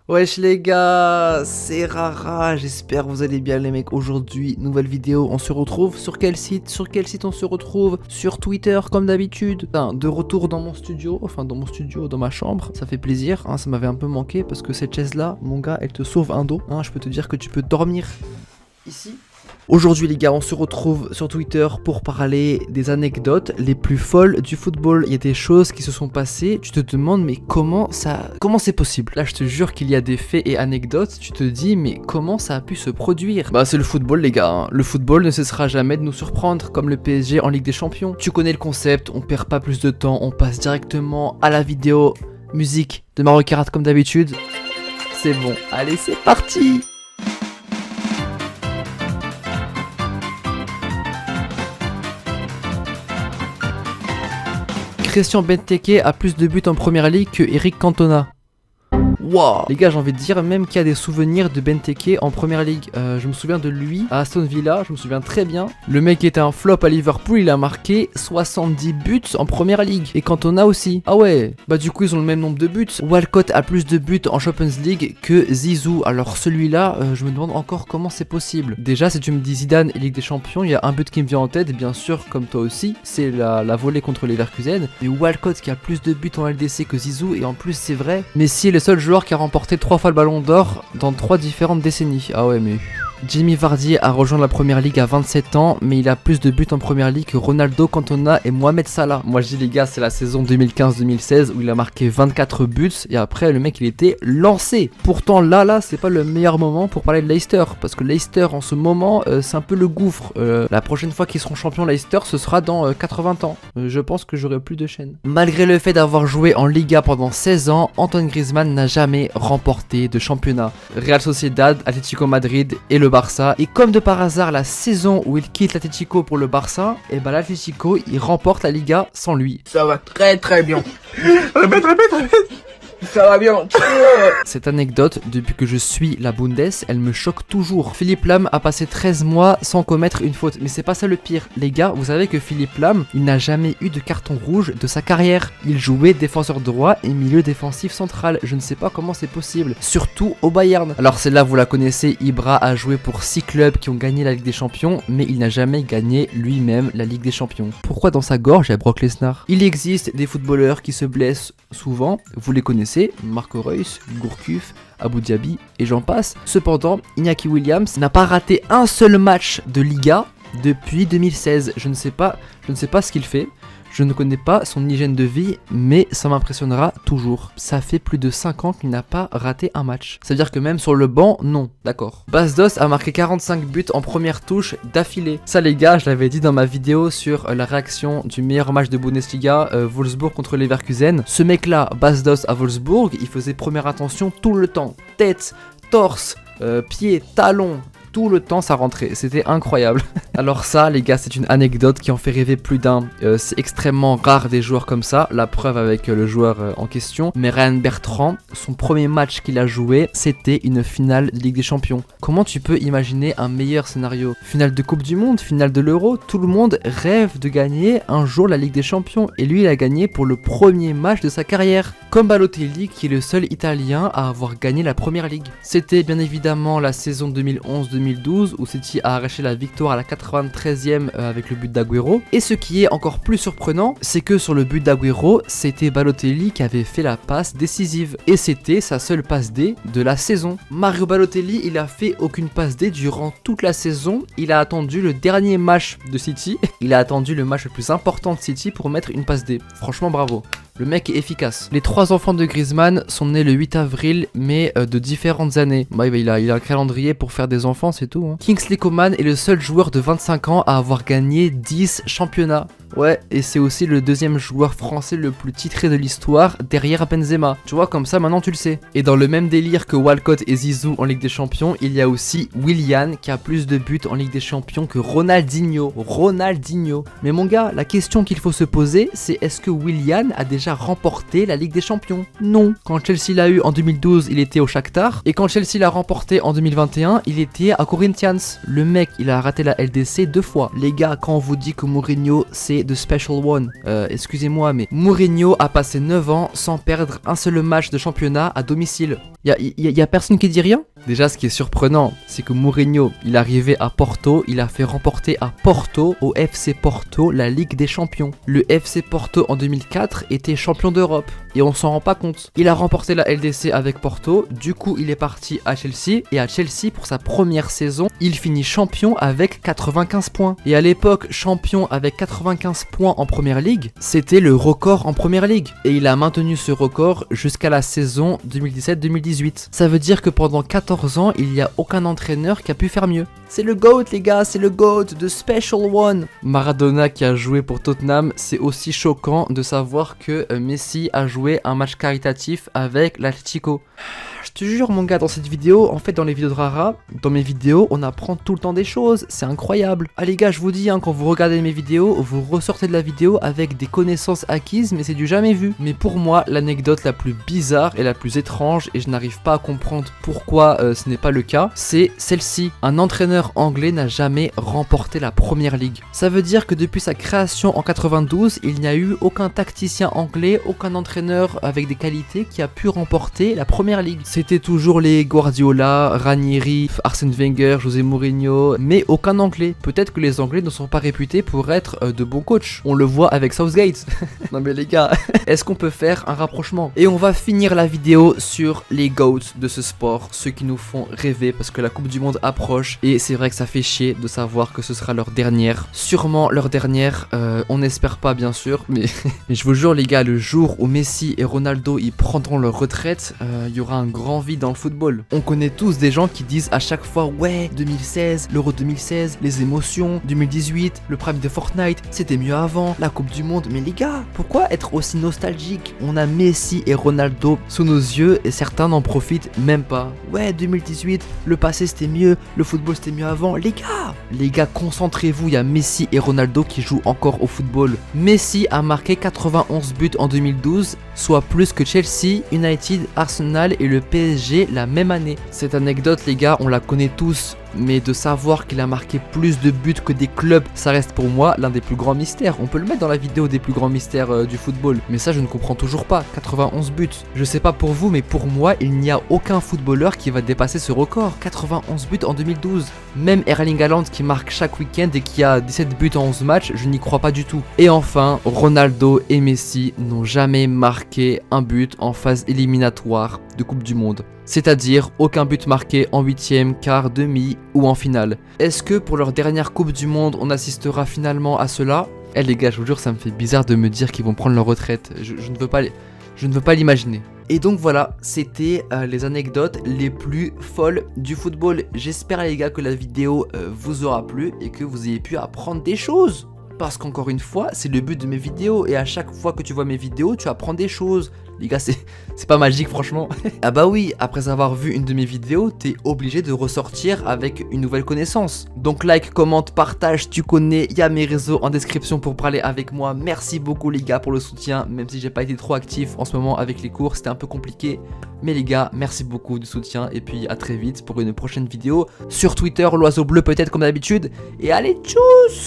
Wesh les gars, c'est Rara, j'espère que vous allez bien les mecs. Aujourd'hui, nouvelle vidéo, on se retrouve sur quel site? Sur quel site on se retrouve? Sur Twitter comme d'habitude. De retour dans mon studio, dans ma chambre, ça fait plaisir, ça m'avait un peu manqué parce que cette chaise là, mon gars, elle te sauve un dos. Je peux te dire que tu peux dormir ici. Aujourd'hui les gars, on se retrouve sur Twitter pour parler des anecdotes les plus folles du football. Il y a des choses qui se sont passées, tu te demandes mais comment c'est possible? Là je te jure qu'il y a des faits et anecdotes, tu te dis mais comment ça a pu se produire? Bah c'est le football les gars, Le football ne cessera jamais de nous surprendre, comme le PSG en Ligue des Champions. Tu connais le concept, on perd pas plus de temps, on passe directement à la vidéo. Musique de Mario Kart comme d'habitude. C'est bon, allez c'est parti! Christian Benteke a plus de buts en première ligue que Eric Cantona. Wow. Les gars, j'ai envie de dire même qu'il y a des souvenirs de Benteke en première ligue. Je me souviens de lui à Aston Villa, je me souviens très bien. Le mec était un flop à Liverpool, il a marqué 70 buts en première ligue. Et Cantona aussi. Ah ouais, bah du coup ils ont le même nombre de buts. Walcott a plus de buts en Champions League que Zizou. Alors celui-là, je me demande encore comment c'est possible. Déjà, si tu me dis Zidane et Ligue des Champions, il y a un but qui me vient en tête, bien sûr, comme toi aussi, c'est la volée contre les Leverkusen. Mais Walcott qui a plus de buts en LDC que Zizou, et en plus c'est vrai, Messi est le seul joueur qui a remporté 3 fois le ballon d'or dans 3 différentes décennies. Ah ouais mais... Jamie Vardy a rejoint la première ligue à 27 ans, mais il a plus de buts en première ligue que Ronaldo, Cantona et Mohamed Salah. Moi je dis les gars, c'est la saison 2015-2016 où il a marqué 24 buts et après le mec il était lancé. Pourtant là c'est pas le meilleur moment pour parler de Leicester, parce que Leicester en ce moment c'est un peu le gouffre. La prochaine fois qu'ils seront champions Leicester, ce sera dans 80 ans. Je pense que j'aurai plus de chaînes. Malgré le fait d'avoir joué en Liga pendant 16 ans, Antoine Griezmann n'a jamais remporté de championnat. Real Sociedad, Atlético Madrid et le Barça, et comme de par hasard la saison où il quitte l'Atlético pour le Barça, et bah l'Atlético il remporte la Liga sans lui. Ça va très bien. Répète. Ça va bien. Cette anecdote, depuis que je suis la Bundes, elle me choque toujours. Philippe Lam a passé 13 mois sans commettre une faute. Mais c'est pas ça le pire. Les gars, vous savez que Philippe Lam, il n'a jamais eu de carton rouge de sa carrière. Il jouait défenseur droit et milieu défensif central. Je ne sais pas comment c'est possible. Surtout au Bayern. Alors celle-là, vous la connaissez, Ibra a joué pour 6 clubs qui ont gagné la Ligue des Champions, mais il n'a jamais gagné lui-même la Ligue des Champions. Pourquoi dans sa gorge il y a Brock Lesnar? Il existe des footballeurs qui se blessent souvent, vous les connaissez, Marco Reus, Gourcuff, Abu Dhabi et j'en passe. Cependant, Iñaki Williams n'a pas raté un seul match de Liga depuis 2016. Je ne sais pas ce qu'il fait. Je ne connais pas son hygiène de vie, mais ça m'impressionnera toujours. Ça fait plus de 5 ans qu'il n'a pas raté un match. C'est-à-dire que même sur le banc, non. D'accord. Bas Dost a marqué 45 buts en première touche d'affilée. Ça les gars, je l'avais dit dans ma vidéo sur la réaction du meilleur match de Bundesliga, Wolfsburg contre Leverkusen. Ce mec-là, Bas Dost à Wolfsburg, il faisait première intention tout le temps. Tête, torse, pied, talon... Tout le temps ça rentrait, c'était incroyable. Alors ça les gars, c'est une anecdote qui en fait rêver plus d'un. C'est extrêmement rare des joueurs comme ça, la preuve avec le joueur en question. Mais Ryan Bertrand, son premier match qu'il a joué, c'était une finale de Ligue des Champions. Comment tu peux imaginer un meilleur scénario? Finale de Coupe du Monde, finale de l'Euro, tout le monde rêve de gagner un jour la Ligue des Champions. Et lui il a gagné pour le premier match de sa carrière. Comme Balotelli qui est le seul Italien à avoir gagné la première ligue. C'était bien évidemment la saison 2011-2012 où City a arraché la victoire à la 93e avec le but d'Agüero. Et ce qui est encore plus surprenant, c'est que sur le but d'Agüero, c'était Balotelli qui avait fait la passe décisive. Et c'était sa seule passe D de la saison. Mario Balotelli, il a fait aucune passe D durant toute la saison. Il a attendu le dernier match de City. Il a attendu le match le plus important de City pour mettre une passe D. Franchement, bravo. Le mec est efficace. Les 3 enfants de Griezmann sont nés le 8 avril, mais de différentes années. Bah, il a un calendrier pour faire des enfants, c'est tout. Kingsley Coman est le seul joueur de 25 ans à avoir gagné 10 championnats. Ouais, et c'est aussi le deuxième joueur français le plus titré de l'histoire, derrière Benzema. Tu vois, comme ça, maintenant tu le sais. Et dans le même délire que Walcott et Zizou en Ligue des Champions, il y a aussi Willian qui a plus de buts en Ligue des Champions que Ronaldinho. Mais mon gars, la question qu'il faut se poser, c'est est-ce que Willian a déjà déjà remporté la Ligue des Champions? Non. Quand Chelsea l'a eu en 2012, il était au Shakhtar. Et quand Chelsea l'a remporté en 2021, il était à Corinthians. Le mec, il a raté la LDC 2 fois. Les gars, quand on vous dit que Mourinho, c'est the special one, excusez-moi, mais Mourinho a passé 9 ans sans perdre un seul match de championnat à domicile. Y a personne qui dit rien? Déjà, ce qui est surprenant, c'est que Mourinho, il est arrivé à Porto, il a fait remporter à Porto, au FC Porto, la Ligue des Champions. Le FC Porto en 2004 était champion d'Europe et on s'en rend pas compte. Il a remporté la LDC avec Porto, du coup il est parti à Chelsea et à Chelsea pour sa première saison, il finit champion avec 95 points. Et à l'époque, champion avec 95 points en Première Ligue, c'était le record en Première Ligue. Et il a maintenu ce record jusqu'à la saison 2017-2018. Ça veut dire que pendant 14 ans, il n'y a aucun entraîneur qui a pu faire mieux. C'est le GOAT les gars, c'est le GOAT, the special one. Maradona qui a joué pour Tottenham, c'est aussi choquant de savoir que Messi a joué un match caritatif avec l'Atlético. Je te jure mon gars, dans cette vidéo, en fait dans les vidéos de Rara, dans mes vidéos, on apprend tout le temps des choses, c'est incroyable. Ah les gars, je vous dis, quand vous regardez mes vidéos, vous ressortez de la vidéo avec des connaissances acquises, mais c'est du jamais vu. Mais pour moi, l'anecdote la plus bizarre et la plus étrange, et je n'arrive pas à comprendre pourquoi ce n'est pas le cas, c'est celle-ci. Un entraîneur anglais n'a jamais remporté la Première Ligue. Ça veut dire que depuis sa création en 92, il n'y a eu aucun tacticien anglais, aucun entraîneur avec des qualités qui a pu remporter la Première Ligue. C'était toujours les Guardiola, Ranieri, Arsène Wenger, José Mourinho, mais aucun anglais. Peut-être que les anglais ne sont pas réputés pour être de bons coachs. On le voit avec Southgate. Non mais les gars, est-ce qu'on peut faire un rapprochement? Et on va finir la vidéo sur les GOATs de ce sport, ceux qui nous font rêver parce que la Coupe du Monde approche et c'est vrai que ça fait chier de savoir que ce sera leur dernière. Sûrement leur dernière, on n'espère pas bien sûr, mais je vous jure les gars, le jour où Messi et Ronaldo ils prendront leur retraite, il y aura un grand vide dans le football. On connaît tous des gens qui disent à chaque fois ouais 2016, l'Euro 2016, les émotions, 2018, le prime de Fortnite, c'était mieux avant, la Coupe du Monde. Mais les gars, pourquoi être aussi nostalgique? On a Messi et Ronaldo sous nos yeux et certains n'en profitent même pas. Ouais 2018, le passé c'était mieux, le football c'était mieux avant. Les gars, concentrez-vous, il y a Messi et Ronaldo qui jouent encore au football. Messi a marqué 91 buts en 2012, soit plus que Chelsea, United, Arsenal et le PSG la même année. Cette anecdote les gars, on la connaît tous. Mais de savoir qu'il a marqué plus de buts que des clubs, ça reste pour moi l'un des plus grands mystères. On peut le mettre dans la vidéo des plus grands mystères du football. Mais ça je ne comprends toujours pas, 91 buts. Je sais pas pour vous, mais pour moi, il n'y a aucun footballeur qui va dépasser ce record. 91 buts en 2012. Même Erling Haaland qui marque chaque week-end et qui a 17 buts en 11 matchs, je n'y crois pas du tout. Et enfin, Ronaldo et Messi n'ont jamais marqué un but en phase éliminatoire de Coupe du Monde. C'est-à-dire aucun but marqué en 8e, quart, demi ou en finale. Est-ce que pour leur dernière Coupe du Monde, on assistera finalement à cela? Eh les gars, je vous jure, ça me fait bizarre de me dire qu'ils vont prendre leur retraite. Je ne veux pas l'imaginer. Et donc voilà, c'était les anecdotes les plus folles du football. J'espère les gars que la vidéo vous aura plu et que vous ayez pu apprendre des choses. Parce qu'encore une fois, c'est le but de mes vidéos. Et à chaque fois que tu vois mes vidéos, tu apprends des choses. Les gars, c'est pas magique franchement. Ah bah oui, après avoir vu une de mes vidéos, t'es obligé de ressortir avec une nouvelle connaissance. Donc like, commente, partage, tu connais, il y a mes réseaux en description pour parler avec moi. Merci beaucoup les gars pour le soutien, même si j'ai pas été trop actif en ce moment avec les cours, c'était un peu compliqué. Mais les gars, merci beaucoup du soutien et puis à très vite pour une prochaine vidéo sur Twitter, l'oiseau bleu peut-être comme d'habitude. Et allez, tchuss!